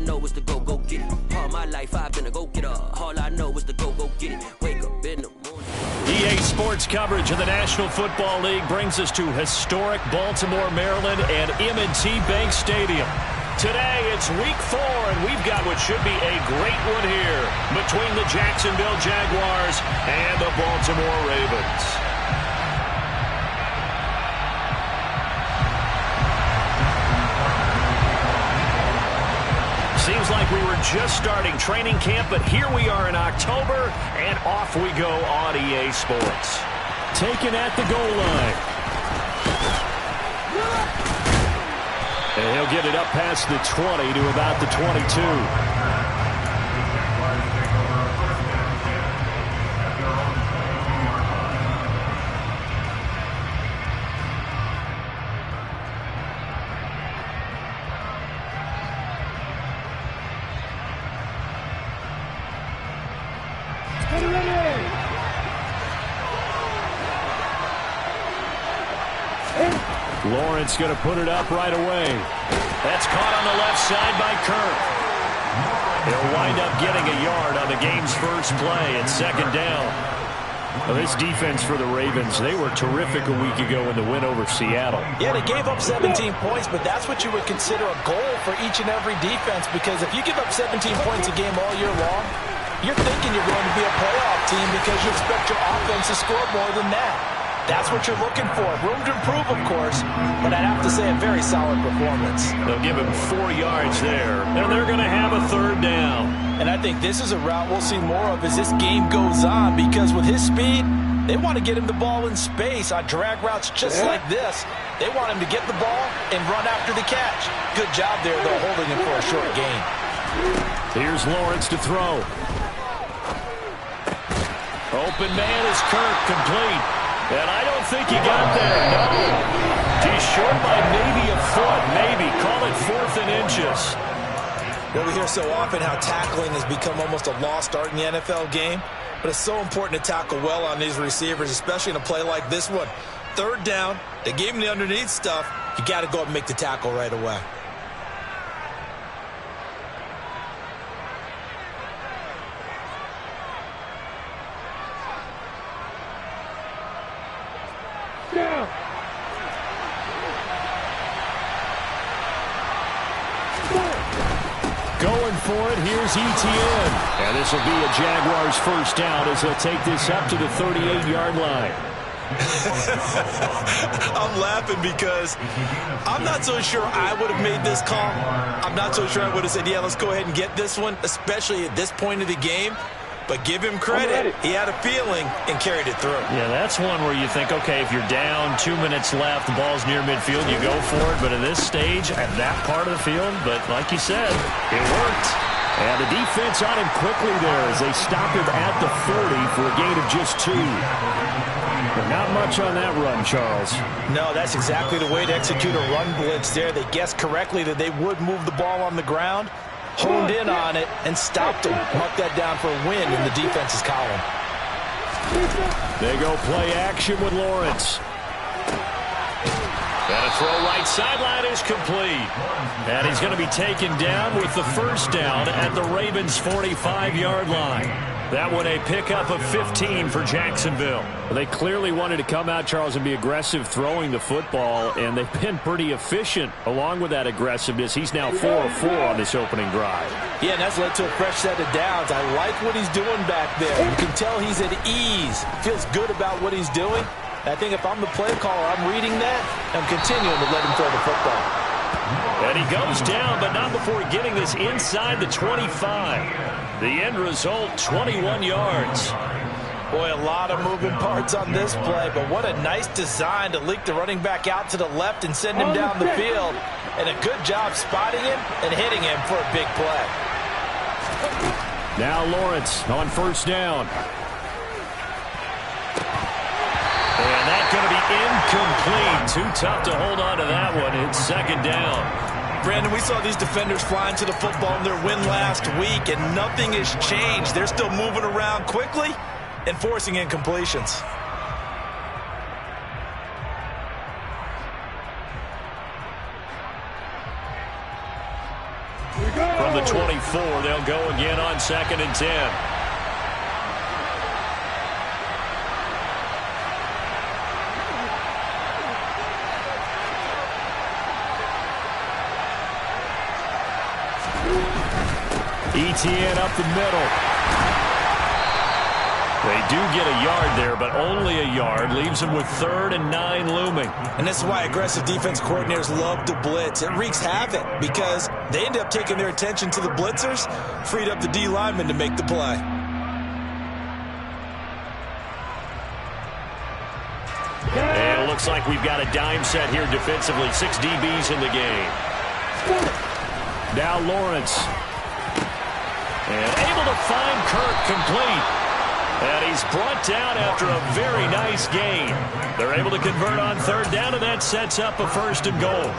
know is to go get it. All my life I've been a go-getter. All I know is to go get it. Wake up in the morning. EA Sports coverage of the National Football League brings us to historic Baltimore, Maryland, and M&T Bank Stadium. Today, it's Week 4, and we've got what should be a great one here between the Jacksonville Jaguars and the Baltimore Ravens. Seems like we were just starting training camp, but here we are in October, and off we go on EA Sports. Taken at the goal line. And he'll get it up past the 20 to about the 22. Lawrence going to put it up right away. That's caught on the left side by Kirk. He'll wind up getting a yard on the game's first play at second down. Well, this defense for the Ravens, they were terrific a week ago in the win over Seattle. Yeah, they gave up 17 points, but that's what you would consider a goal for each and every defense, because if you give up 17 points a game all year long, you're thinking you're going to be a playoff team because you expect your offense to score more than that. That's what you're looking for. Room to improve, of course, but I'd have to say a very solid performance. They'll give him 4 yards there, and they're going to have a third down. And I think this is a route we'll see more of as this game goes on, because with his speed, they want to get him the ball in space on drag routes just like this. They want him to get the ball and run after the catch. Good job there, though, holding him for a short gain. Here's Lawrence to throw. Open man is Kirk, complete. And I don't think he got there, no. He's short by maybe a foot, maybe. Call it 4th and inches. Well, we hear so often how tackling has become almost a lost art in the NFL game, but it's so important to tackle well on these receivers, especially in a play like this one. Third down, they gave him the underneath stuff. You got to go up and make the tackle right away. Going for it, here's ETN. And this will be a Jaguars first down as they'll take this up to the 38-yard line. I'm laughing because I'm not so sure I would have made this call. I'm not so sure I would have said, yeah, let's go ahead and get this one, especially at this point of the game. But give him credit. He had a feeling and carried it through. Yeah, that's one where you think, okay, if you're down, 2 minutes left, the ball's near midfield, you go for it. But at this stage, at that part of the field, but like you said, it worked. And the defense on him quickly there as they stop him at the 40 for a gain of just 2. But not much on that run, Charles. No, that's exactly the way to execute a run blitz there. They guessed correctly that they would move the ball on the ground, honed in on it, and stopped him. Mark that down for a win in the defense's column. They go play action with Lawrence. And a throw right sideline is complete. And he's going to be taken down with the first down at the Ravens' 45-yard line. That one a pickup of 15 for Jacksonville. They clearly wanted to come out, Charles, and be aggressive throwing the football, and they've been pretty efficient along with that aggressiveness. He's now 4 of 4 on this opening drive. Yeah, and that's led to a fresh set of downs. I like what he's doing back there. You can tell he's at ease. Feels good about what he's doing. I think if I'm the play caller, I'm reading that. I'm continuing to let him throw the football. And he goes down, but not before getting this inside the 25. The end result, 21 yards. Boy, a lot of moving parts on this play, but what a nice design to leak the running back out to the left and send him down the field. And a good job spotting him and hitting him for a big play. Now Lawrence on first down. And that's going to be incomplete. Too tough to hold on to that one. It's second down. Brandon, we saw these defenders flying to the football in their win last week, and nothing has changed. They're still moving around quickly and forcing incompletions. From the 24. They'll go again on 2nd and 10. Etienne up the middle. They do get a yard there, but only a yard. Leaves them with 3rd and 9 looming. And this is why aggressive defense coordinators love to blitz. It wreaks havoc because they end up taking their attention to the blitzers, freed up the D lineman to make the play. And it looks like we've got a dime set here defensively. 6 DBs in the game. Now Lawrence. And able to find Kirk complete. And he's brought down after a very nice gain. They're able to convert on 3rd down, and that sets up a 1st and goal.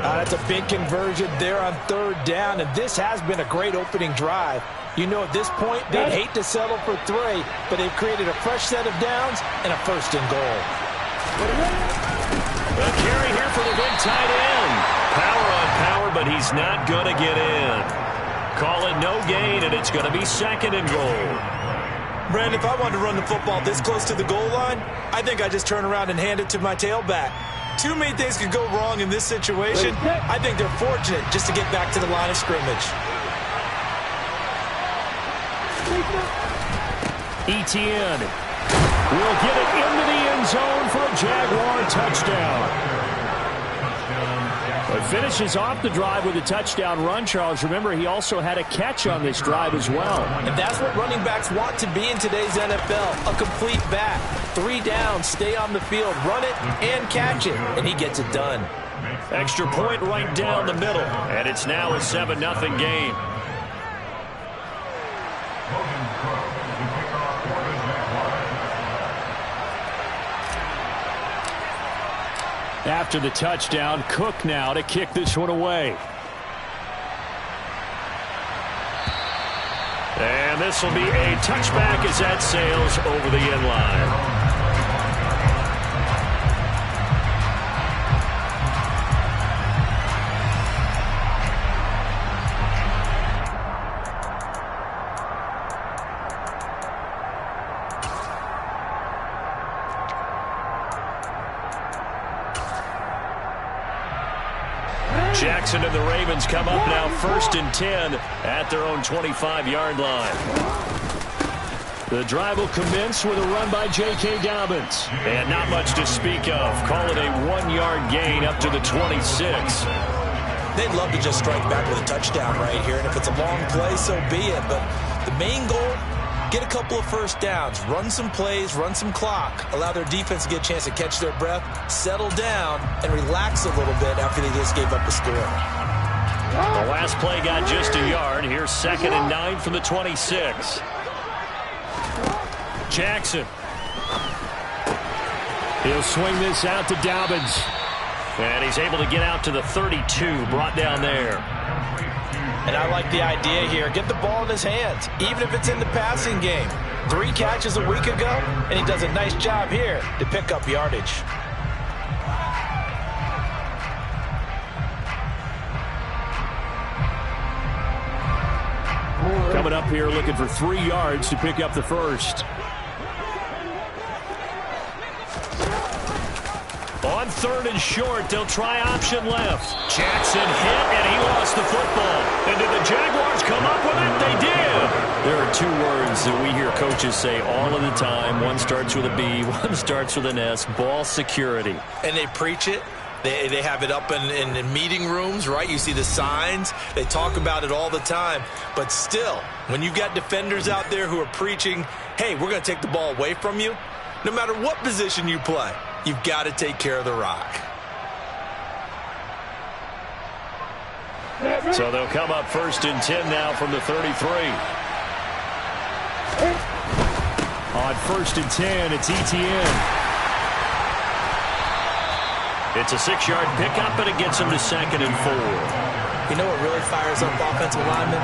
That's a big conversion there on 3rd down, and this has been a great opening drive. You know, at this point, they'd hate to settle for 3, but they've created a fresh set of downs and a 1st and goal. A carry here for the big tight end. Power on power, but he's not going to get in. Call it no gain, and it's going to be 2nd and goal. Brandon, if I wanted to run the football this close to the goal line, I think I just turn around and hand it to my tailback. Too many things could go wrong in this situation. I think they're fortunate just to get back to the line of scrimmage. Etienne will get it into the end zone for a Jaguar touchdown. But finishes off the drive with a touchdown run, Charles. Remember, he also had a catch on this drive as well. And that's what running backs want to be in today's NFL, a complete back. 3 downs, stay on the field, run it, and catch it, and he gets it done. Extra point right down the middle, and it's now a 7-0 game. After the touchdown, Cook now to kick this one away. And this will be a touchback as that sails over the end line. Jackson and the Ravens come up now 1st and 10 at their own 25-yard line. The drive will commence with a run by J.K. Dobbins. And not much to speak of. Call it a 1-yard gain up to the 26. They'd love to just strike back with a touchdown right here, and if it's a long play, so be it. But the main goal, get a couple of 1st downs, run some plays, run some clock, allow their defense to get a chance to catch their breath, settle down, and relax a little bit after they just gave up a score. The last play got just a yard. Here's 2nd and 9 from the 26. Jackson. He'll swing this out to Dobbins. And he's able to get out to the 32, brought down there. And I like the idea here. Get the ball in his hands, even if it's in the passing game. 3 catches a week ago, and he does a nice job here to pick up yardage. Coming up here looking for 3 yards to pick up the 1st. On 3rd and short, they'll try option left. Jackson hit, and he lost the football. And did the Jaguars come up with it? They did. There are 2 words that we hear coaches say all of the time. One starts with a B, one starts with an S. Ball security. And they preach it. They have it up in meeting rooms, right? You see the signs. They talk about it all the time. But still, when you've got defenders out there who are preaching, hey, we're going to take the ball away from you, no matter what position you play, you've got to take care of the rock. So they'll come up 1st and 10 now from the 33. On 1st and 10, it's Etienne. It's a 6-yard pickup, and it gets him to 2nd and 4. You know what really fires up offensive linemen?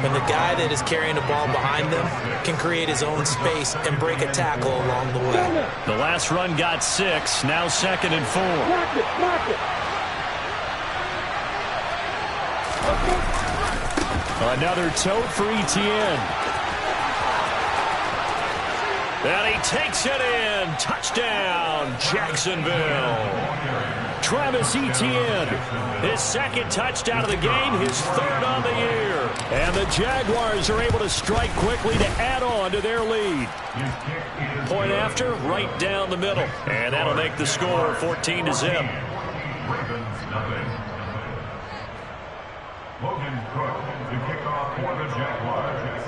When the guy that is carrying the ball behind them can create his own space and break a tackle along the way. The last run got 6, now 2nd and 4. Block it. Another tote for Etienne. And he takes it in. Touchdown, Jacksonville. Travis Etienne, his second touchdown of the game, his third on the year. And the Jaguars are able to strike quickly to add on to their lead. Point after, right down the middle. And that'll make the score 14-0. Logan Cook to kick off for the Jaguars.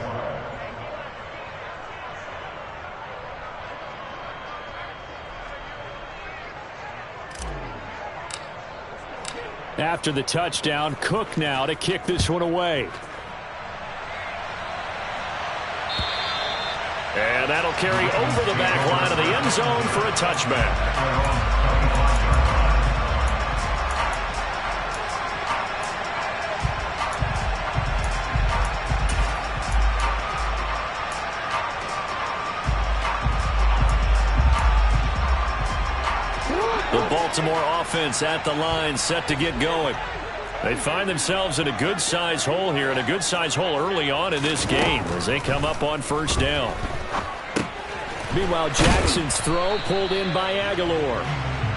After the touchdown, Cook now to kick this one away. And that'll carry over the back line of the end zone for a touchback. Baltimore offense at the line, set to get going. They find themselves in a good-sized hole here, and a good-sized hole early on in this game as they come up on first down. Meanwhile, Jackson's throw pulled in by Aguilar.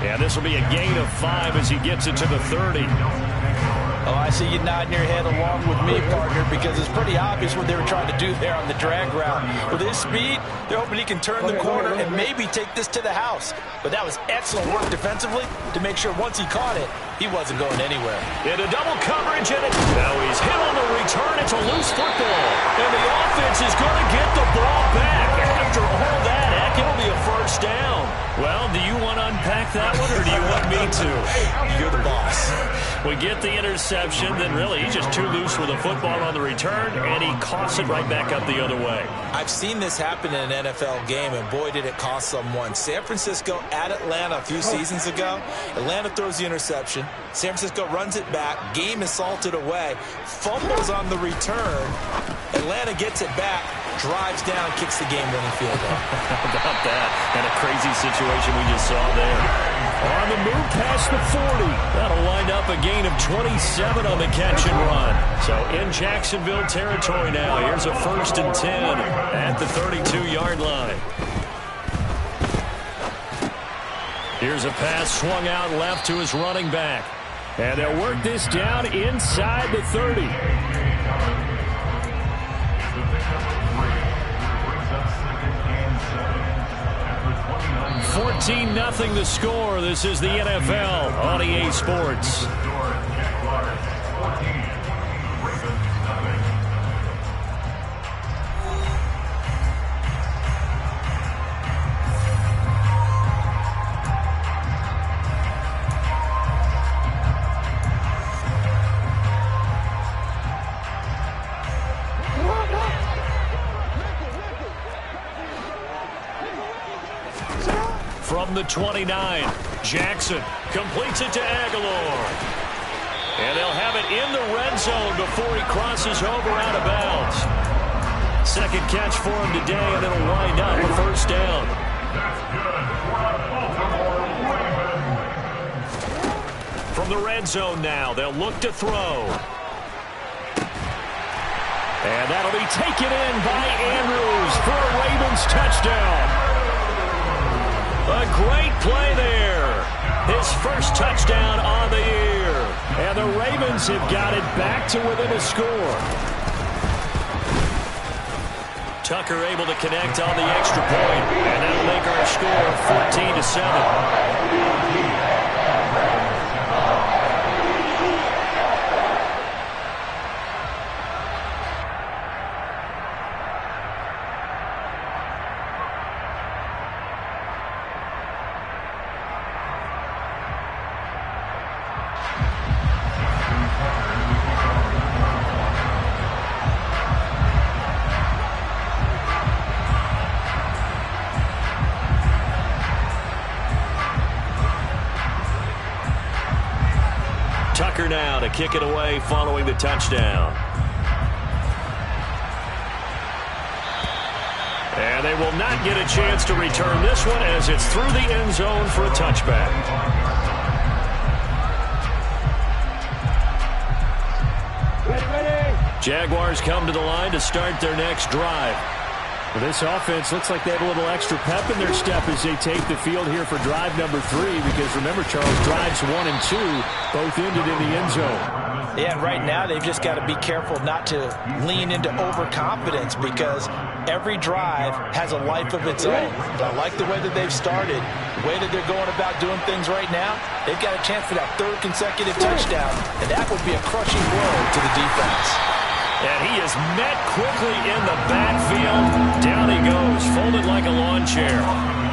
And this will be a gain of 5 as he gets it to the 30. Oh, I see you nodding your head along with me, partner, because it's pretty obvious what they were trying to do there on the drag route. With his speed, they're hoping he can turn the corner and maybe take this to the house. But that was excellent work defensively to make sure once he caught it, he wasn't going anywhere. Into double coverage, and now he's hit on the return. It's a loose football. And the offense is going to get the ball back. After all that, heck, it'll be a first down. Well, do you want to unpack that one, or do you want me to? You're the boss. We get the interception, then really he's just too loose with a football on the return, and he coughs it right back up the other way. I've seen this happen in an NFL game, and boy, did it cost someone. San Francisco at Atlanta a few seasons ago. Atlanta throws the interception. San Francisco runs it back. Game is salted away. Fumbles on the return. Atlanta gets it back. Drives down, kicks the game-winning field goal. How about that? And a crazy situation we just saw there. On the move past the 40. That'll wind up a gain of 27 on the catch and run. So in Jacksonville territory now. Here's a 1st and 10 at the 32-yard line. Here's a pass swung out left to his running back. And they'll work this down inside the 30. 14-0 the score. This is the NFL on EA Sports. From the 29, Jackson completes it to Aguilar. And they'll have it in the red zone before he crosses over out of bounds. Second catch for him today, and it'll wind up a first down. From the red zone now, they'll look to throw. And that'll be taken in by Andrews for a Ravens touchdown. A great play there. His first touchdown on the year. And the Ravens have got it back to within a score. Tucker able to connect on the extra point. And that'll make our score 14-7. Tucker now to kick it away following the touchdown. And they will not get a chance to return this one as it's through the end zone for a touchback. Ready. Jaguars come to the line to start their next drive. Well, this offense looks like they have a little extra pep in their step as they take the field here for drive number 3, because remember, Charles, drives 1 and 2 both ended in the end zone. Yeah, right now they've just got to be careful not to lean into overconfidence, because every drive has a life of its own. I like the way that they've started, the way that they're going about doing things right now. They've got a chance for that 3rd consecutive touchdown, and that would be a crushing blow to the defense. And he is met quickly in the backfield. Down he goes, folded like a lawn chair.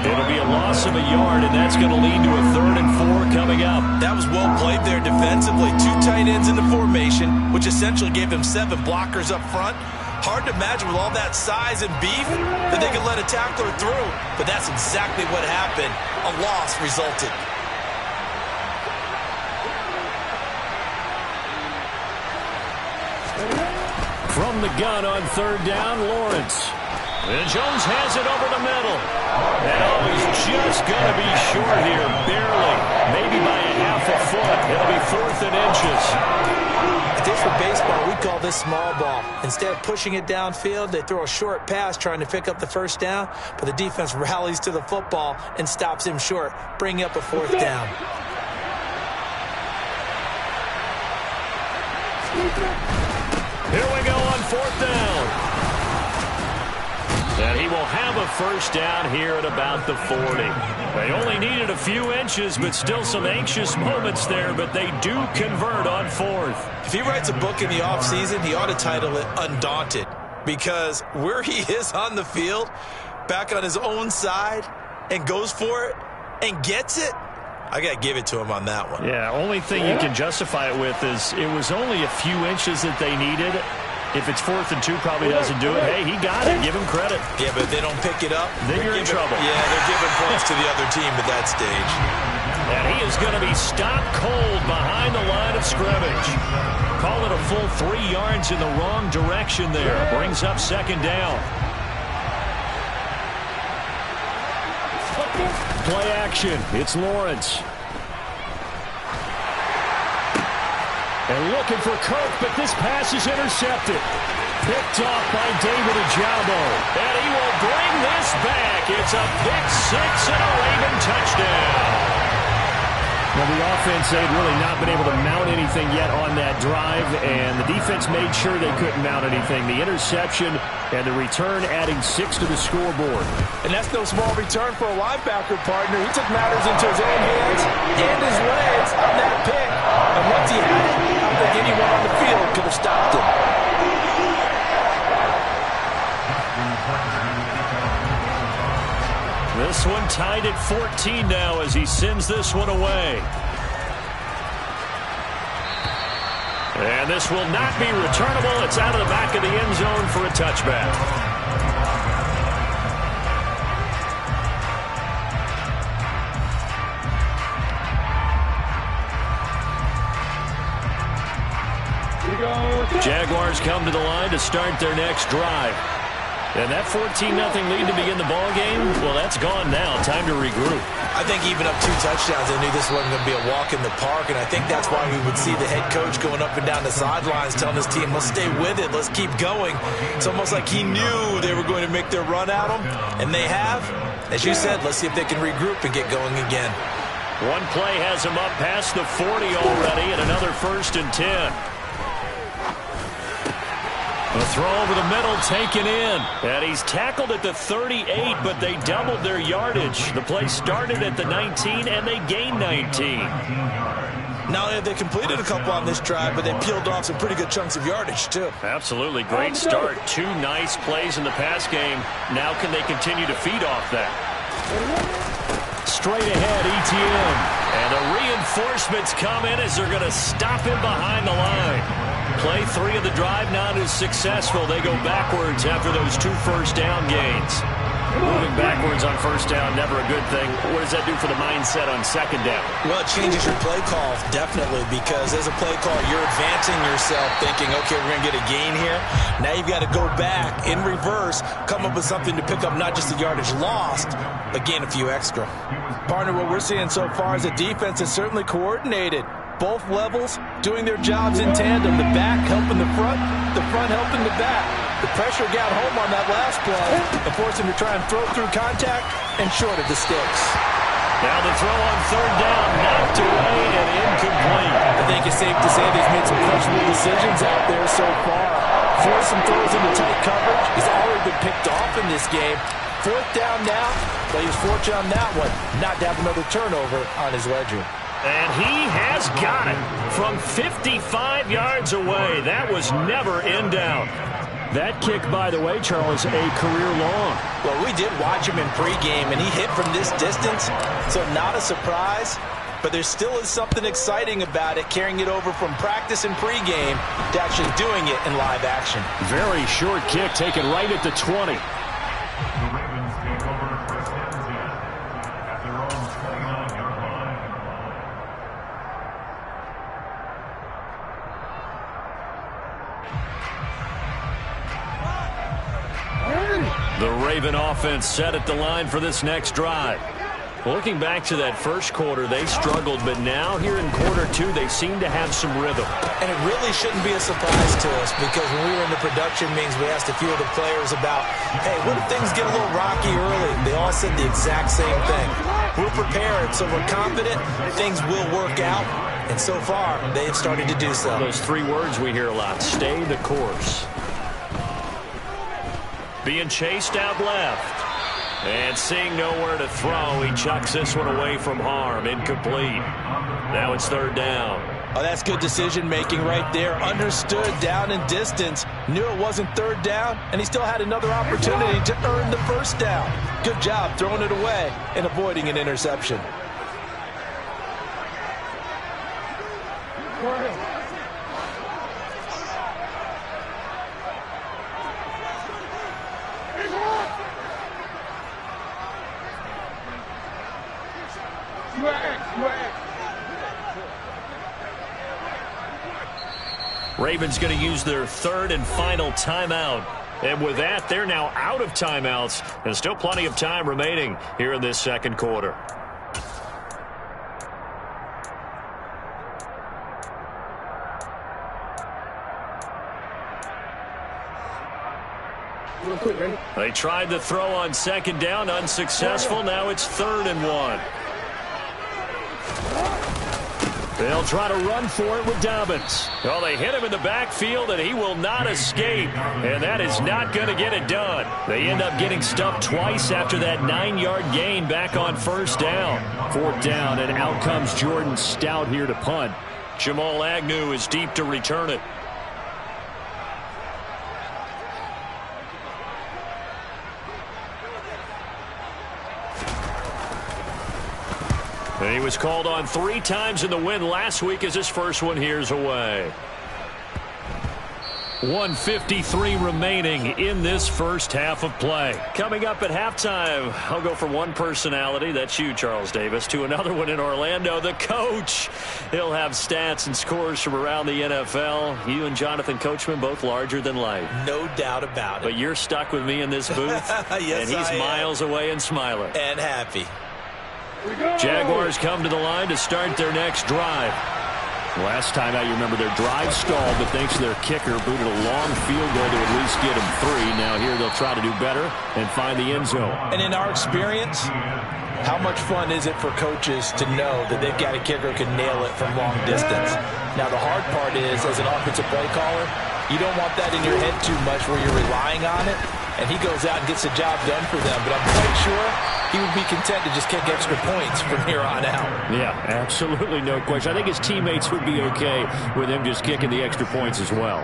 It'll be a loss of a yard, and that's going to lead to a 3rd and 4 coming up. That was well played there defensively. 2 tight ends in the formation, which essentially gave them 7 blockers up front. Hard to imagine with all that size and beef that they could let a tackler through. But that's exactly what happened. A loss resulted. From the gun on 3rd down, Lawrence. And Jones has it over the middle. And he's just going to be short here, barely. Maybe by a half a foot. It'll be 4th and inches. I think for baseball, we call this small ball. Instead of pushing it downfield, they throw a short pass trying to pick up the 1st down, but the defense rallies to the football and stops him short, bringing up a 4th down. Here we go on 4th down. And he will have a 1st down here at about the 40. They only needed a few inches, but still some anxious moments there, but they do convert on 4th. If he writes a book in the offseason, he ought to title it Undaunted, because where he is on the field, back on his own side, and goes for it and gets it, I got to give it to him on that one. Yeah, only thing you can justify it with is it was only a few inches that they needed. If it's 4th and 2, probably doesn't do it. Hey, he got it. Give him credit. Yeah, but if they don't pick it up, then you're in trouble. Yeah, they're giving points to the other team at that stage. And he is going to be stopped cold behind the line of scrimmage. Call it a full 3 yards in the wrong direction there. Brings up 2nd down. Play action. It's Lawrence. And looking for Kirk, but this pass is intercepted. Picked off by David Ojabo. And he will bring this back. It's a pick 6 and a Raven touchdown. Well, the offense, they'd really not been able to mount anything yet on that drive, and the defense made sure they couldn't mount anything. The interception and the return adding 6 to the scoreboard. And that's no small return for a linebacker, partner. He took matters into his own hands and his legs on that pick. And once he had it, I don't think anyone on the field could have stopped him. This one tied at 14 now as he sends this one away. And this will not be returnable. It's out of the back of the end zone for a touchback. Jaguars come to the line to start their next drive. And that 14-0 lead to begin the ball game, well, that's gone now. Time to regroup. I think even up 2 touchdowns, they knew this wasn't going to be a walk in the park, and I think that's why we would see the head coach going up and down the sidelines telling his team, let's stay with it, let's keep going. It's almost like he knew they were going to make their run at him, and they have. As you said, let's see if they can regroup and get going again. One play has him up past the 40 already, and another 1st and 10. A throw over the middle taken in. And he's tackled at the 38, but they doubled their yardage. The play started at the 19, and they gained 19. Not only have they completed a couple on this drive, but they peeled off some pretty good chunks of yardage, too. Absolutely. Great start. 2 nice plays in the pass game. Now can they continue to feed off that? Straight ahead, ETN. And the reinforcements come in as they're going to stop him behind the line. Play 3 of the drive not as successful. They go backwards after those 2 first down gains. Moving backwards on 1st down, never a good thing. What does that do for the mindset on 2nd down? Well, it changes your play call, definitely, because as a play call, you're advancing yourself thinking, okay, we're going to get a gain here. Now you've got to go back in reverse, come up with something to pick up not just the yardage lost, but gain a few extra. Partner, what we're seeing so far is the defense is certainly coordinated. Both levels doing their jobs in tandem. The back helping the front, the front helping the back. The pressure got home on that last play and forced him to try and throw through contact and short of the sticks. Now the throw on third down, knocked away and incomplete. I think it's safe to say they've made some questionable decisions out there so far. Forced some throws into tight coverage. He's already been picked off in this game. Fourth down now, but he was fortunate on that one not to have another turnover on his ledger. And he has got it from 55 yards away. That was never in doubt. That kick, by the way, Charles, a career long. Well, we did watch him in pregame, and he hit from this distance, so not a surprise. But there still is something exciting about it, carrying it over from practice and pregame to actually doing it in live action. Very short kick, taken right at the 20. The Ravens take over first and 10 at their own 29-yard line. The Raven offense set at the line for this next drive. Looking back to that first quarter, they struggled, but now here in quarter two, they seem to have some rhythm. And it really shouldn't be a surprise to us, because when we were in the production meetings, we asked a few of the players about, hey, what if things get a little rocky early? They all said the exact same thing. We're prepared, so we're confident things will work out. And so far, they have started to do so. Those three words we hear a lot: stay the course. Being chased out left. And seeing nowhere to throw, he chucks this one away from harm. Incomplete. Now it's third down. Oh, that's good decision-making right there. Understood down and distance. Knew it wasn't third down, and he still had another opportunity to earn the first down. Good job throwing it away and avoiding an interception. Ravens going to use their third and final timeout. And with that, they're now out of timeouts. And still plenty of time remaining here in this second quarter. They tried the throw on second down, unsuccessful. Now it's 3rd and 1. They'll try to run for it with Dobbins. Well, they hit him in the backfield, and he will not escape. And that is not going to get it done. They end up getting stuffed twice after that 9-yard gain back on first down. 4th down, and out comes Jordan Stout here to punt. Jamal Agnew is deep to return it. And he was called on 3 times in the win last week, as his first one here's away. 1:53 remaining in this first half of play. Coming up at halftime, I'll go from one personality, that's you, Charles Davis, to another one in Orlando, the coach. He'll have stats and scores from around the NFL. You and Jonathan Coachman, both larger than life. No doubt about it. But you're stuck with me in this booth, yes, and he's miles away and smiling. And happy. Jaguars come to the line to start their next drive. Last time out, you remember their drive stalled, but thanks to their kicker, booted a long field goal to at least get him 3. Now here they'll try to do better and find the end zone. And in our experience, how much fun is it for coaches to know that they've got a kicker who can nail it from long distance? Now the hard part is, as an offensive play caller, you don't want that in your head too much where you're relying on it, and he goes out and gets the job done for them. But I'm quite sure he would be content to just kick extra points from here on out. Yeah, absolutely no question. I think his teammates would be okay with him just kicking the extra points as well.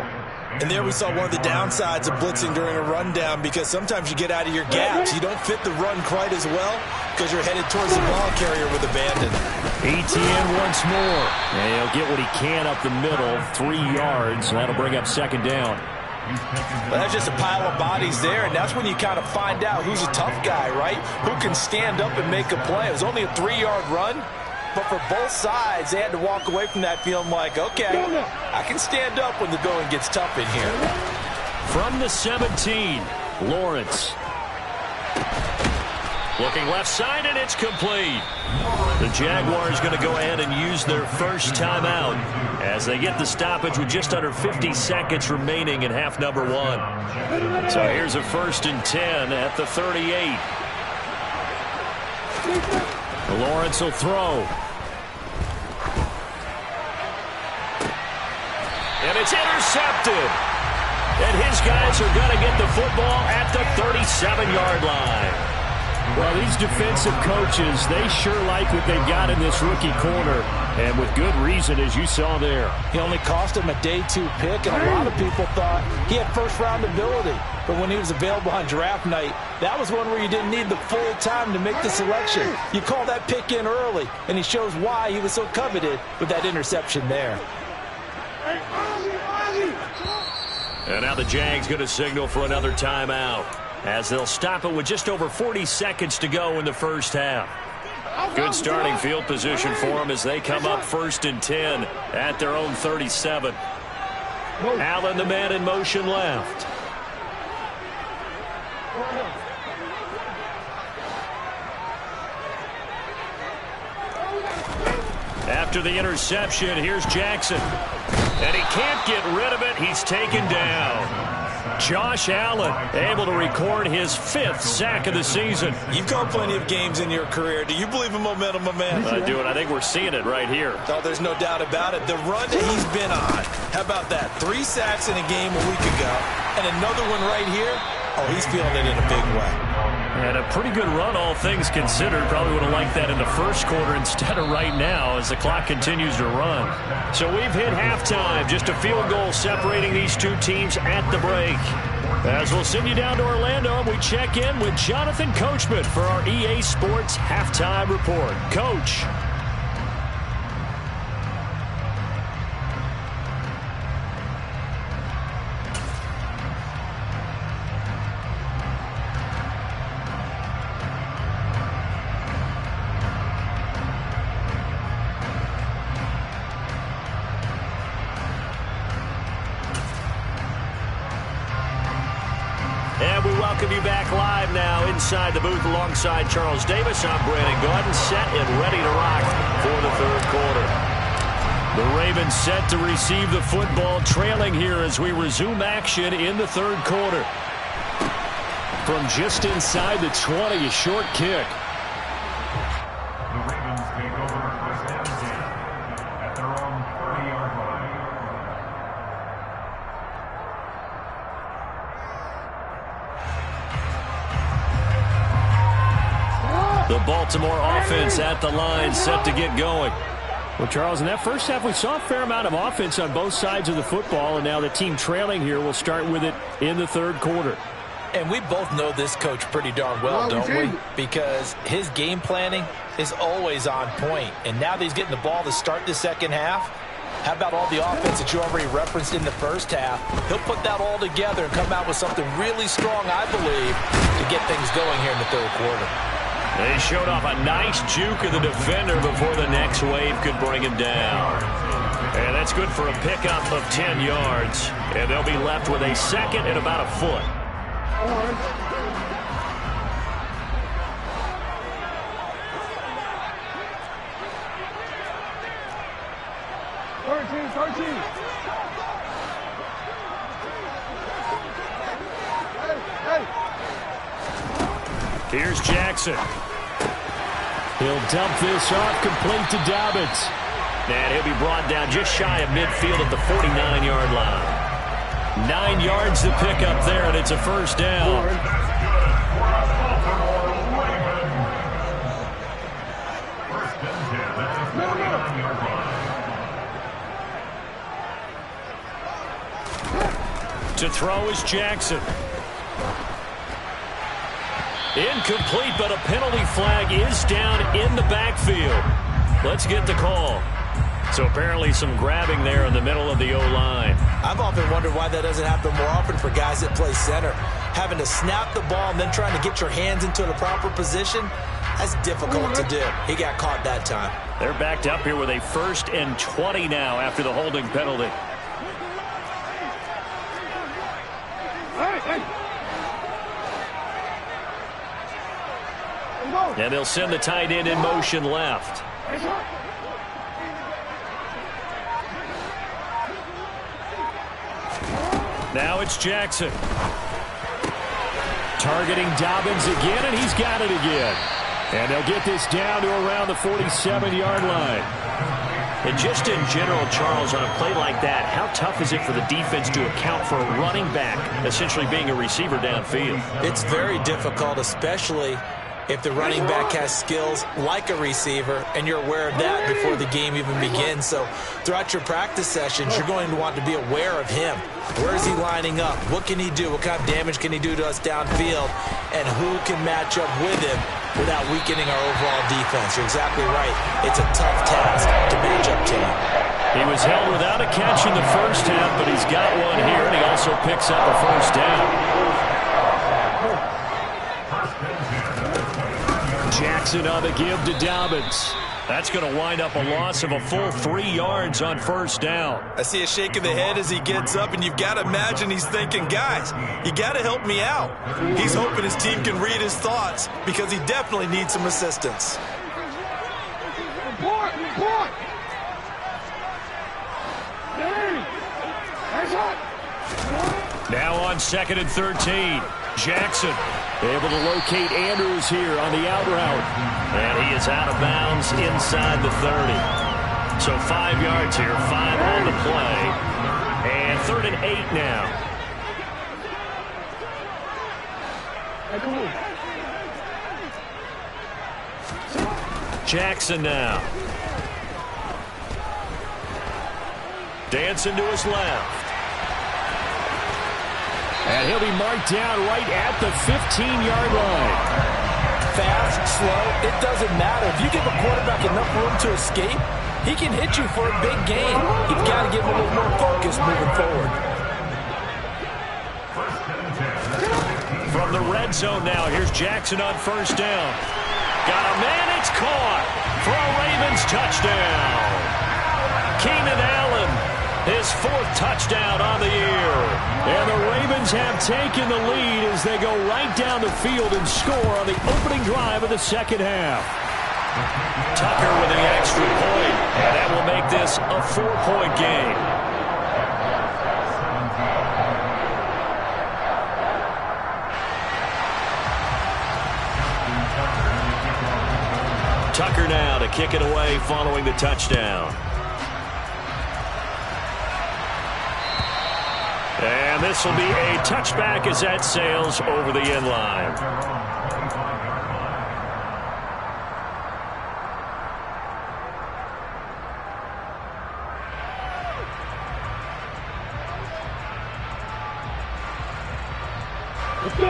And there we saw one of the downsides of blitzing during a rundown, because sometimes you get out of your gaps. You don't fit the run quite as well because you're headed towards the ball carrier with abandon. ETN once more. And he'll get what he can up the middle, 3 yards. And that'll bring up second down. Well, that's just a pile of bodies there, and that's when you kind of find out who's a tough guy, right? Who can stand up and make a play. It was only a 3-yard run, but for both sides, they had to walk away from that feeling like, okay, I can stand up when the going gets tough in here. From the 17, Lawrence. Looking left side, and it's complete. The Jaguars going to go ahead and use their first timeout as they get the stoppage with just under 50 seconds remaining in half number one. So here's a 1st and 10 at the 38. Lawrence will throw. And it's intercepted. And his guys are going to get the football at the 37-yard line. Well, these defensive coaches, they sure like what they've got in this rookie corner, and with good reason, as you saw there. He only cost him a day 2 pick, and a lot of people thought he had first-round ability. But when he was available on draft night, that was one where you didn't need the full time to make the selection. You call that pick in early, and he shows why he was so coveted with that interception there. And now the Jags going to signal for another timeout, as they'll stop it with just over 40 seconds to go in the first half. Good starting field position for them as they come up 1st and 10 at their own 37. Allen, the man in motion left. After the interception, here's Jackson. And he can't get rid of it. He's taken down. Josh Allen able to record his 5th sack of the season. You've got plenty of games in your career. Do you believe in momentum, my man? I do, and I think we're seeing it right here. Oh, there's no doubt about it. The run that he's been on. How about that? 3 sacks in a game a week ago, and another one right here. Oh, he's feeling it in a big way. And a pretty good run, all things considered. Probably would have liked that in the first quarter instead of right now as the clock continues to run. So we've hit halftime. Just a field goal separating these two teams at the break. As we'll send you down to Orlando, and we check in with Jonathan Coachman for our EA Sports Halftime Report. Coach. And we welcome you back live now inside the booth alongside Charles Davis. I'm Brandon Gaudin, set and ready to rock for the 3rd quarter. The Ravens set to receive the football, trailing here as we resume action in the 3rd quarter. From just inside the 20, a short kick. The Ravens take over 1st and 10 at their own 30-yard line. The Baltimore offense at the line, set to get going. Well, Charles, in that first half, we saw a fair amount of offense on both sides of the football, and now the team trailing here will start with it in the 3rd quarter. And we both know this coach pretty darn well, don't we? Because his game planning is always on point. And now that he's getting the ball to start the second half, how about all the offense that you already referenced in the first half? He'll put that all together and come out with something really strong, I believe, to get things going here in the 3rd quarter. They showed off a nice juke of the defender before the next wave could bring him down. And that's good for a pickup of 10 yards. And they'll be left with a 2nd and about a foot. Here's Jackson. He'll dump this off, complete to Dobbins. And he'll be brought down just shy of midfield at the 49-yard line. 9 yards to pick up there, and it's a 1st down. To throw is Jackson. Incomplete, but a penalty flag is down in the backfield. Let's get the call. So apparently some grabbing there in the middle of the O-line. I've often wondered why that doesn't happen more often for guys that play center. Having to snap the ball and then trying to get your hands into the proper position, that's difficult to do. He got caught that time. They're backed up here with a 1st and 20 now after the holding penalty. And they'll send the tight end in motion left. Now it's Jackson. Targeting Dobbins again, and he's got it again. And they'll get this down to around the 47-yard line. And just in general, Charles, on a play like that, how tough is it for the defense to account for a running back essentially being a receiver downfield? It's very difficult, especially if the running back has skills like a receiver, and you're aware of that before the game even begins. So throughout your practice sessions, you're going to want to be aware of him. Where is he lining up? What can he do? What kind of damage can he do to us downfield? And who can match up with him without weakening our overall defense? You're exactly right. It's a tough task to match up to him. He was held without a catch in the first half, but he's got one here, and he also picks up a first down. Jackson on the give to Dobbins. That's going to wind up a loss of a full 3 yards on first down. I see a shake of the head as he gets up, and you've got to imagine he's thinking, guys, you got to help me out. He's hoping his team can read his thoughts because he definitely needs some assistance. Now on 2nd and 13. Jackson able to locate Andrews here on the out route. And he is out of bounds inside the 30. So 5 yards here, 5 on the play. And 3rd and 8 now. Jackson now. Dancing to his left. And he'll be marked down right at the 15-yard line. Fast, slow, it doesn't matter. If you give a quarterback enough room to escape, he can hit you for a big gain. You've got to give him a little more focus moving forward. From the red zone now, here's Jackson on first down. Got a man, it's caught for a Ravens touchdown. Keenan Allen, his 4th touchdown on the year. And the Ravens have taken the lead as they go right down the field and score on the opening drive of the second half. Tucker with the extra point, and that will make this a 4-point game. Tucker now to kick it away following the touchdown. And this will be a touchback as that sails over the end line.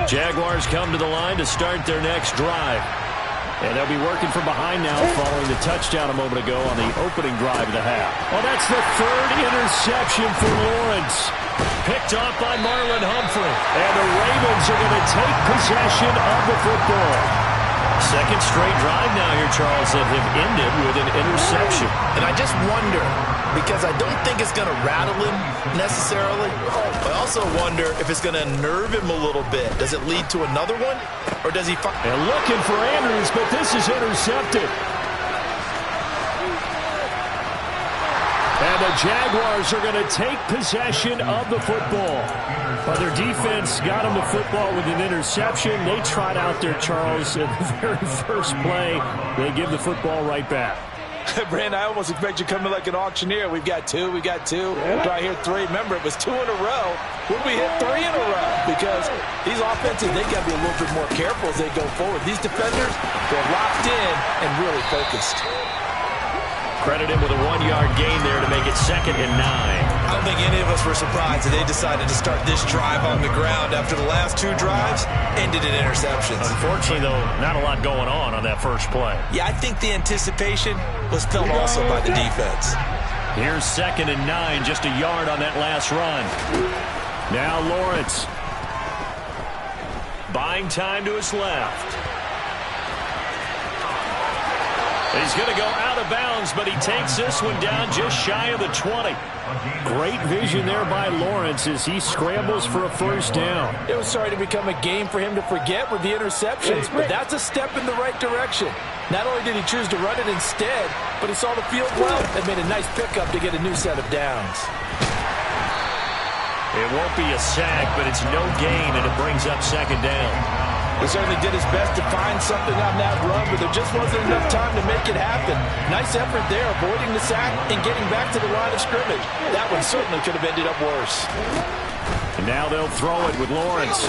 Jaguars come to the line to start their next drive. And they'll be working from behind now following the touchdown a moment ago on the opening drive of the half. Well, that's the 3rd interception for Lawrence. Picked off by Marlon Humphrey. And the Ravens are going to take possession of the football. Second straight drive now here, Charles, that have ended with an interception. And I just wonder, because I don't think it's going to rattle him necessarily, but I also wonder if it's going to unnerve him a little bit. Does it lead to another one? Or does he... And looking for Andrews, but this is intercepted. And the Jaguars are going to take possession of the football. But their defense got them the football with an interception. They tried out there, Charles, in the very first play. They give the football right back. Brandon, I almost expect you coming like an auctioneer. We've got 2, we got 2. Do I hear 3? Remember, it was 2 in a row. Would we hit 3 in a row? Because these offenses, they got to be a little bit more careful as they go forward. These defenders, they're locked in and really focused. Credit him with a 1-yard gain there to make it 2nd and 9. I don't think any of us were surprised that they decided to start this drive on the ground after the last 2 drives ended in interceptions. Unfortunately, though, not a lot going on that first play. Yeah, I think the anticipation was felt also by the defense. Here's 2nd and 9, just a yard on that last run. Now Lawrence. Buying time to his left. He's going to go out of bounds, but he takes this one down just shy of the 20. Great vision there by Lawrence as he scrambles for a first down. It was starting to become a game for him to forget with the interceptions, but that's a step in the right direction. Not only did he choose to run it instead, but he saw the field well and made a nice pickup to get a new set of downs. It won't be a sack, but it's no gain, and it brings up second down. He certainly did his best to find something on that run, but there just wasn't enough time to make it happen. Nice effort there, avoiding the sack and getting back to the line of scrimmage. That one certainly could have ended up worse. And now they'll throw it with Lawrence.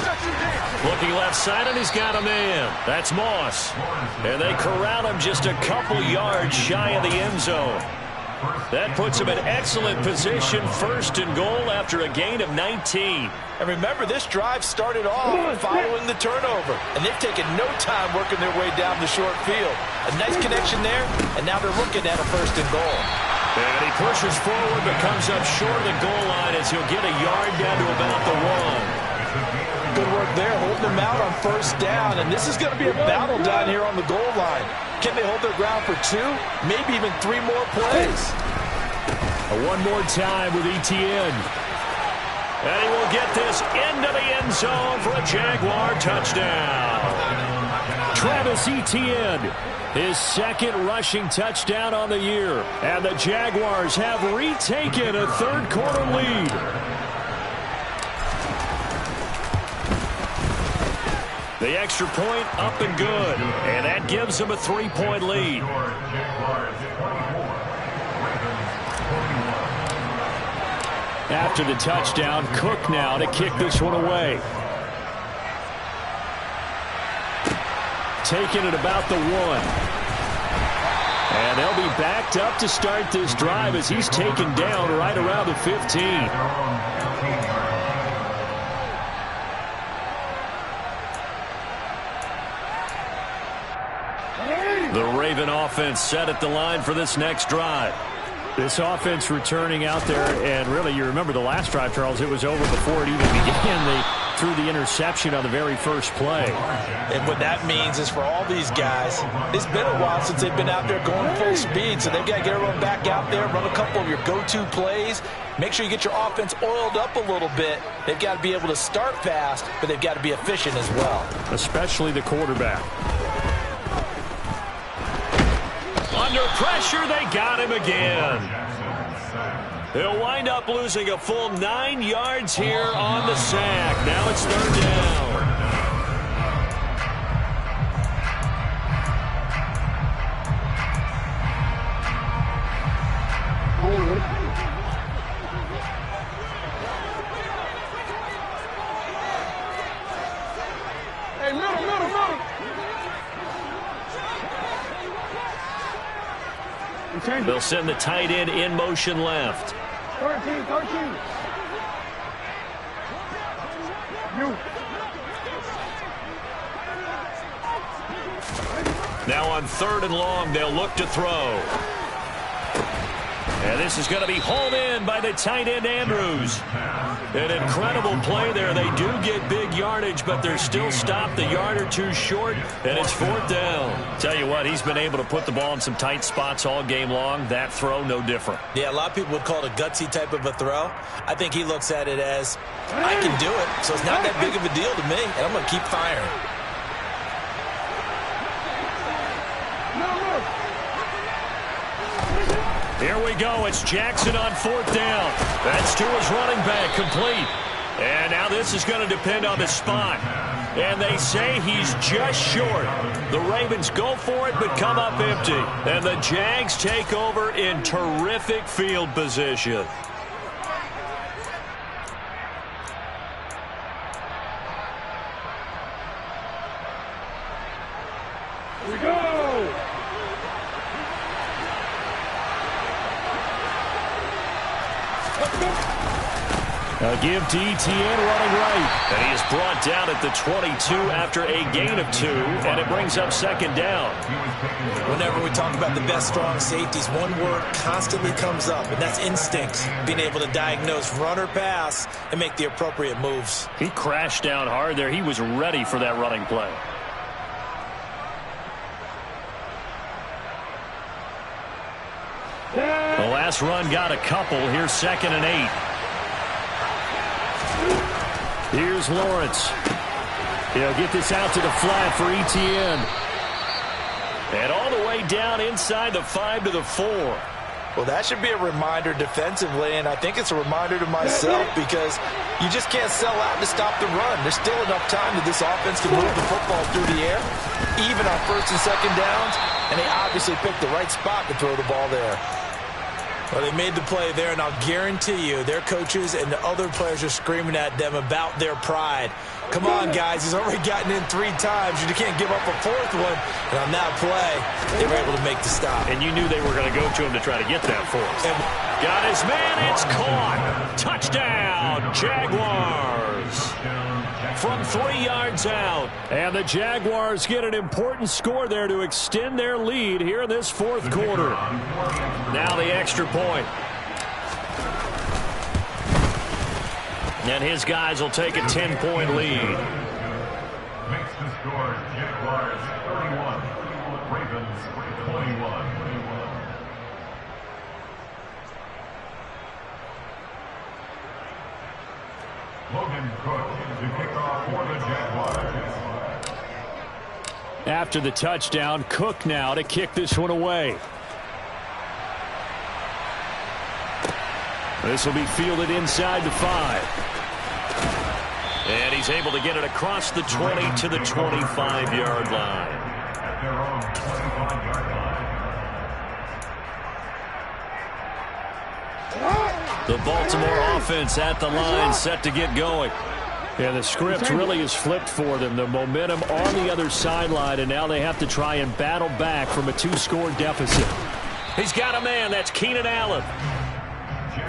Looking left side, and he's got a man. That's Moss. And they corral him just a couple yards shy of the end zone. That puts him in excellent position, first and goal after a gain of 19. And remember, this drive started off following the turnover, and they've taken no time working their way down the short field. A nice connection there, and now they're looking at a first and goal. And he pushes forward but comes up short of the goal line as he'll get a yard down to about the 1. Good work there, holding them out on first down, and this is going to be a battle down here on the goal line. Can they hold their ground for 2, maybe even 3 more plays? One more time with Etienne. And he will get this into the end zone for a Jaguar touchdown. Travis Etienne, his second rushing touchdown on the year. And the Jaguars have retaken a third-quarter lead. The extra point up and good. And that gives them a 3-point lead. After the touchdown, Cook now to kick this one away. Taking it about the 1. And they'll be backed up to start this drive as he's taken down right around the 15. The Raven offense set at the line for this next drive. This offense returning out there, and really, you remember the last drive, Charles, it was over before it even began. They threw the interception on the very first play. And what that means is for all these guys, it's been a while since they've been out there going full speed, so they've got to get everyone back out there, run a couple of your go-to plays, make sure you get your offense oiled up a little bit. They've got to be able to start fast, but they've got to be efficient as well. Especially the quarterback. Under pressure, they got him again. They'll wind up losing a full 9 yards here on the sack. Now it's third down. Hey, middle. They'll send the tight end in motion left. 13. Now on third and long, they'll look to throw. And this is going to be hauled in by the tight end, Andrews. An incredible play there. They do get big yardage, but they're still stopped a yard or two short, and it's fourth down. Tell you what, he's been able to put the ball in some tight spots all game long. That throw, no different. Yeah, a lot of people would call it a gutsy type of a throw. I think he looks at it as, I can do it, so it's not that big of a deal to me, and I'm going to keep firing. Here we go. It's Jackson on fourth down. That's to his running back, complete. And now this is going to depend on the spot. And they say he's just short. The Ravens go for it, but come up empty. And the Jags take over in terrific field position. Here we go. A give to Etienne running right. And he is brought down at the 22 after a gain of 2, and it brings up second down. Whenever we talk about the best strong safeties, one word constantly comes up, and that's instinct. Being able to diagnose run or pass and make the appropriate moves. He crashed down hard there. He was ready for that running play. last run got a couple. Here's 2nd and 8. Here's Lawrence. He'll get this out to the flat for Etienne. And all the way down inside the 5 to the 4. Well, that should be a reminder defensively, and I think it's a reminder to myself because you just can't sell out to stop the run. There's still enough time to this offense to move the football through the air, even on 1st and 2nd downs, and they obviously picked the right spot to throw the ball there. Well, they made the play there, and I'll guarantee you their coaches and the other players are screaming at them about their pride. Come on, guys. He's already gotten in 3 times. You can't give up a 4th one. And on that play, they were able to make the stop. And you knew they were going to go to him to try to get that 4th. Got his man. It's caught. Touchdown, Jaguars. From 3 yards out. And the Jaguars get an important score there to extend their lead here in this 4th quarter. Now the extra point. And his guys will take a 10-point lead. Makes the score Jaguars 31, Ravens 21. Logan Cook to kick off for the Jaguars. After the touchdown, Cook now to kick this one away. This will be fielded inside the 5. And he's able to get it across the 20 to the 25-yard line. At their own 25-yard line. The Baltimore offense at the line, set to get going. And the script really is flipped for them. The momentum on the other sideline, and now they have to try and battle back from a 2-score deficit. He's got a man. That's Keenan Allen.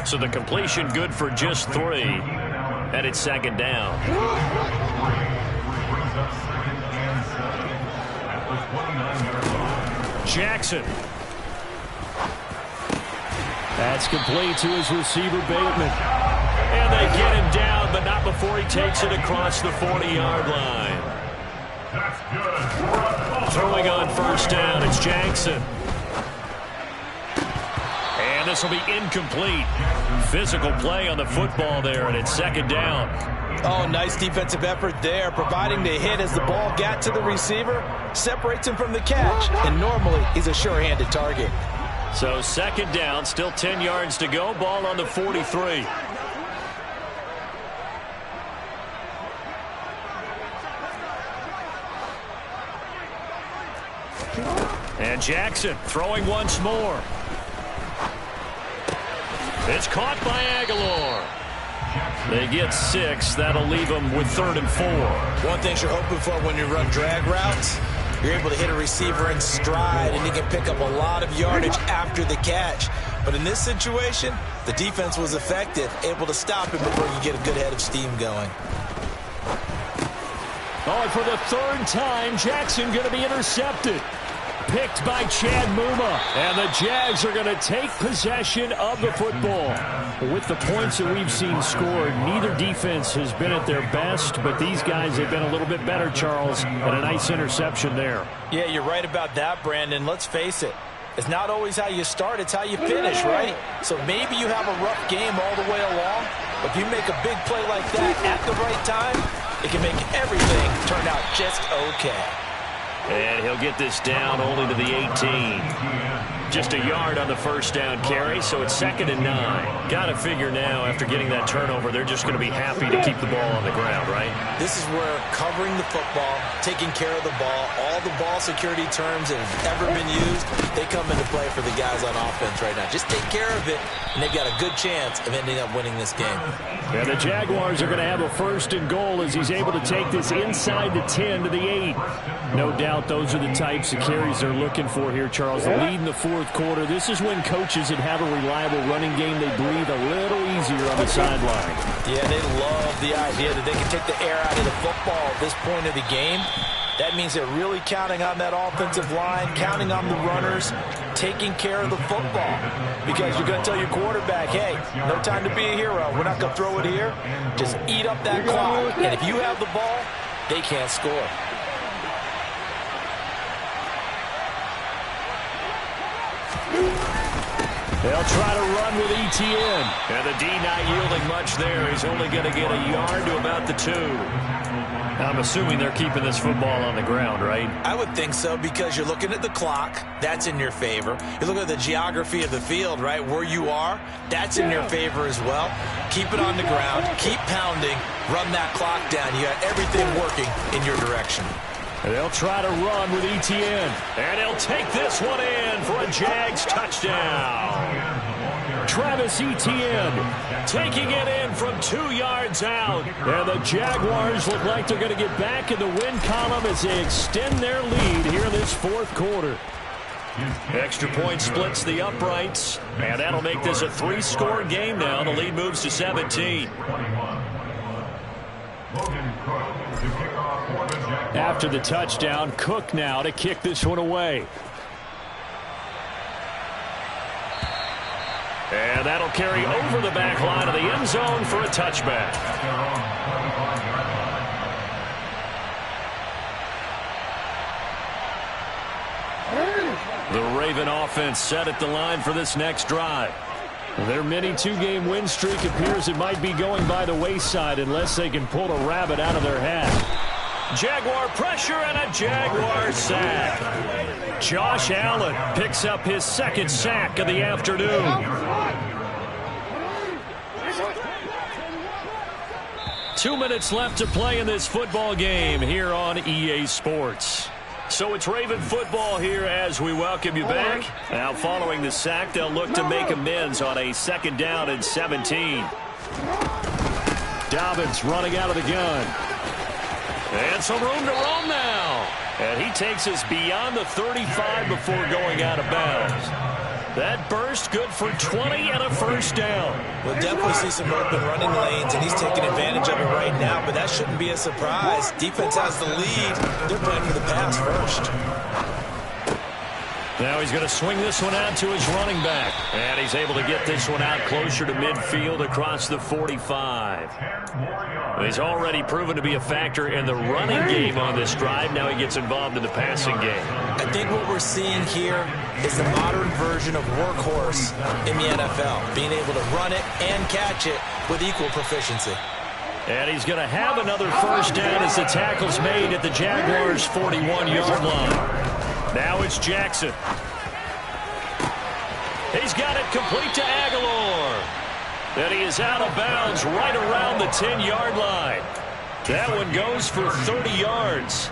So the completion good for just 3. And it's 2nd down. Jackson. That's complete to his receiver, Bateman. And they get him down, but not before he takes it across the 40-yard line. Throwing on 1st down, it's Jackson. And this will be incomplete. Physical play on the football there, and it's 2nd down. Oh, nice defensive effort there, providing the hit as the ball got to the receiver, separates him from the catch, and normally he's a sure-handed target. So 2nd down, still 10 yards to go, ball on the 43. And Jackson throwing once more. It's caught by Aguilar. They get 6. That'll leave them with 3rd and 4. One thing you're hoping for when you run drag routes, you're able to hit a receiver in stride, and he can pick up a lot of yardage after the catch. But in this situation, the defense was effective, able to stop him before you get a good head of steam going. Oh, and for the 3rd time, Jackson going to be intercepted. Picked by Chad Muma. And the Jags are going to take possession of the football. With the points that we've seen scored, neither defense has been at their best, but these guys have been a little bit better, Charles, and a nice interception there. Yeah, you're right about that, Brandon. Let's face it. It's not always how you start, it's how you finish, right? So maybe you have a rough game all the way along, but if you make a big play like that at the right time, it can make everything turn out just okay. And he'll get this down only to the 18. Just a yard on the 1st down carry, so it's 2nd and 9. Got to figure now, after getting that turnover, they're just going to be happy to keep the ball on the ground, right? This is where covering the football, taking care of the ball, all the ball security terms that have ever been used, they come into play for the guys on offense right now. Just take care of it, and they've got a good chance of ending up winning this game. And the Jaguars are going to have a 1st and goal as he's able to take this inside the 10 to the 8. No doubt those are the types of carries they're looking for here, Charles. The lead in the 4th quarter. This is when coaches that have a reliable running game, they breathe a little easier on the sideline. Yeah, they love the idea that they can take the air out of the football at this point of the game. That means they're really counting on that offensive line, counting on the runners, taking care of the football. Because you're going to tell your quarterback, hey, no time to be a hero. We're not going to throw it here. Just eat up that clock. And if you have the ball, they can't score. They'll try to run with ETN. And the D not yielding much there. He's only going to get a yard to about the 2. I'm assuming they're keeping this football on the ground, right? I would think so, because you're looking at the clock. That's in your favor. You're looking at the geography of the field, right? Where you are, that's in your favor as well. Keep it on the ground. Keep pounding. Run that clock down. You got everything working in your direction. They'll try to run with ETN. And he'll take this one in for a Jags touchdown. Travis Etienne taking it in from 2 yards out. And the Jaguars look like they're going to get back in the win column as they extend their lead here in this fourth quarter. Extra point splits the uprights. And that'll make this a 3-score game now. The lead moves to 17. After the touchdown, Cook now to kick this one away. And that'll carry over the back line of the end zone for a touchback. The Raven offense set at the line for this next drive. Their mini 2-game win streak appears it might be going by the wayside unless they can pull a rabbit out of their hat. Jaguar pressure and a Jaguar sack. Josh Allen picks up his 2nd sack of the afternoon. 2 minutes left to play in this football game here on EA Sports. So it's Raven football here as we welcome you back. Now following the sack, they'll look to make amends on a 2nd down and 17. Dobbins running out of the gun. And some room to roam now. And he takes us beyond the 35 before going out of bounds. That burst good for 20 and a 1st down. We'll definitely see some open running lanes, and he's taking advantage of it right now, but that shouldn't be a surprise. Defense has the lead. They're playing for the pass first. Now he's going to swing this one out to his running back. And he's able to get this one out closer to midfield across the 45. He's already proven to be a factor in the running game on this drive. Now he gets involved in the passing game. I think what we're seeing here is the modern version of workhorse in the NFL, being able to run it and catch it with equal proficiency. And he's going to have another 1st down as the tackle's made at the Jaguars' 41-yard line. Now it's Jackson. He's got it complete to Aguilar. And he is out of bounds right around the 10-yard line. That one goes for 30 yards.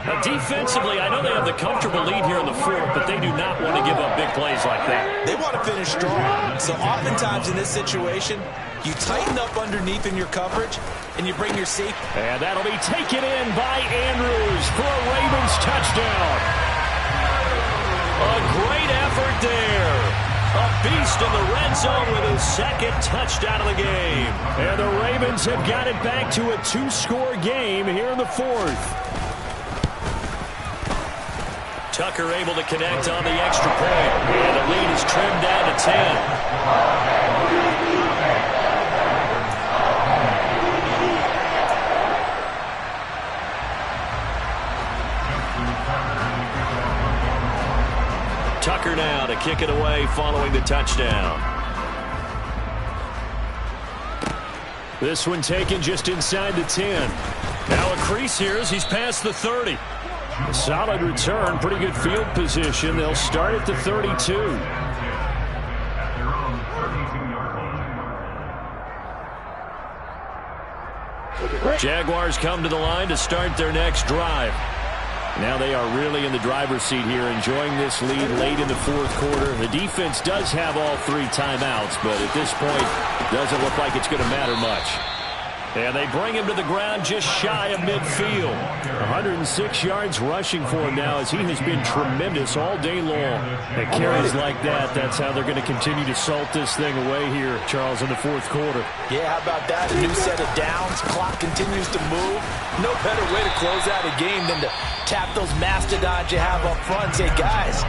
Now, defensively, I know they have the comfortable lead here in the 4th, but they do not want to give up big plays like that. They want to finish strong. So oftentimes in this situation, you tighten up underneath in your coverage, and you bring your safety. And that'll be taken in by Andrews for a Ravens touchdown. A great effort there. A beast in the red zone with his 2nd touchdown of the game. And the Ravens have got it back to a 2-score game here in the 4th. Tucker able to connect on the extra point. And the lead is trimmed down to 10. Tucker now to kick it away following the touchdown. This one taken just inside the 10. Now a crease here as he's past the 30. A solid return, pretty good field position. They'll start at the 32. Jaguars come to the line to start their next drive. Now they are really in the driver's seat here, enjoying this lead late in the 4th quarter. The defense does have all 3 timeouts, but at this point, doesn't look like it's going to matter much. And they bring him to the ground just shy of midfield. 106 yards rushing for him now as he has been tremendous all day long. At carries like that, that's how they're going to continue to salt this thing away here, Charles, in the 4th quarter. Yeah, how about that? A new set of downs. Clock continues to move. No better way to close out a game than to tap those mastodons you have up front and say, guys,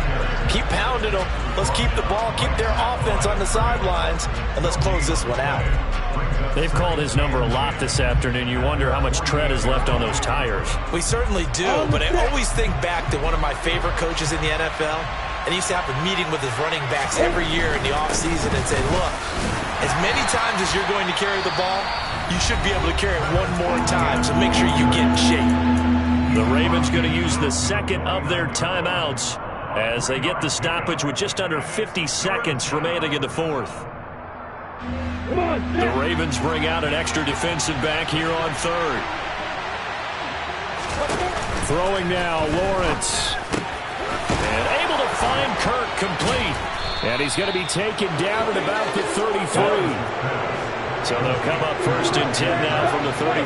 keep pounding them. Let's keep the ball, keep their offense on the sidelines, and let's close this one out. They've called his number a lot this afternoon. You wonder how much tread is left on those tires. We certainly do, but I always think back to one of my favorite coaches in the NFL, and he used to have a meeting with his running backs every year in the offseason and say, look, as many times as you're going to carry the ball, you should be able to carry it one more time, so make sure you get in shape. The Ravens going to use the second of their timeouts as they get the stoppage with just under 50 seconds remaining in the fourth. The Ravens bring out an extra defensive back here on third. Throwing now, Lawrence. And able to find Kirk complete. And he's going to be taken down at about the 33. So they'll come up 1st and 10 now from the 33.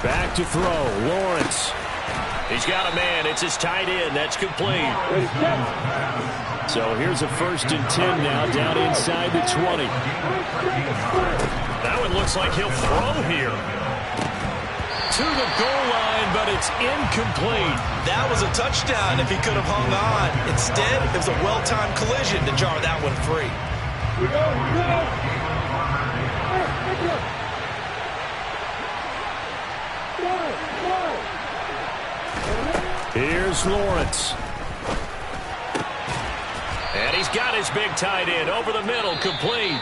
Back to throw, Lawrence. He's got a man. It's his tight end. That's complete. So here's a 1st and 10 now down inside the 20. That one looks like he'll throw here. To the goal line, but it's incomplete. That was a touchdown if he could have hung on. Instead, it was a well-timed collision to jar that one free. Here's Lawrence. And he's got his big tight end over the middle, complete.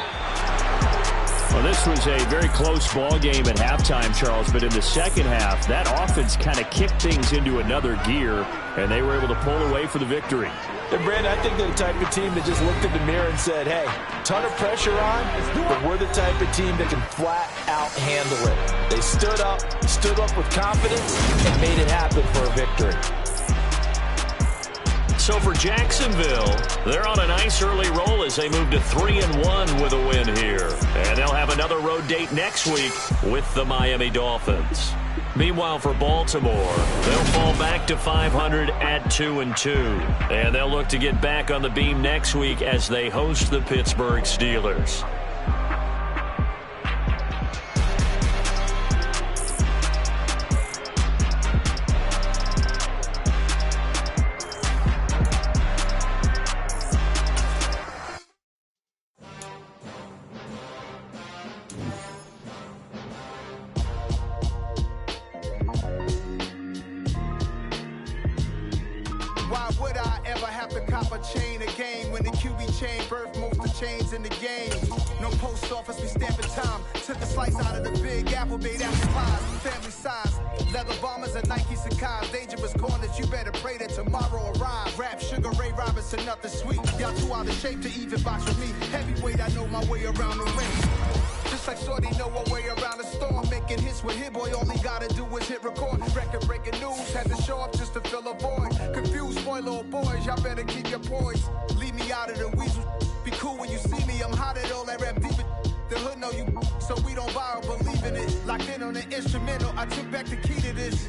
Well, this was a very close ball game at halftime, Charles, but in the second half, that offense kind of kicked things into another gear, and they were able to pull away for the victory. And Brandon, I think they're the type of team that just looked in the mirror and said, hey, ton of pressure on, but we're the type of team that can flat out handle it. They stood up with confidence, and made it happen for a victory. So for Jacksonville, they're on a nice early roll as they move to 3-1 with a win here. And they'll have another road date next week with the Miami Dolphins. Meanwhile, for Baltimore, they'll fall back to 500 at 2-2. And they'll look to get back on the beam next week as they host the Pittsburgh Steelers. Why would I ever have to cop a chain a game when the QB chain birthed most of chains in the game? No post office, we stamping time. Took a slice out of the big apple, made apple pies, family size. Leather bombers and Nike Sacai's. Dangerous corners, you better pray that tomorrow arrive. Rap, Sugar Ray Robinson, nothing sweet. Y'all too out of shape to even box with me. Heavyweight, I know my way around the ring. Just like Shorty know a way around the storm. Making hits with Hit Boy, all he gotta do is hit record. Record breaking news, had to show up just to fill a void. Confused boy, little boys, y'all better keep your poise. Leave me out of the weasel. Be cool when you see me, I'm hot at all that rap deep. The hood know you, so we don't borrow, believe in it. Locked in on the instrumental, I took back the key to this.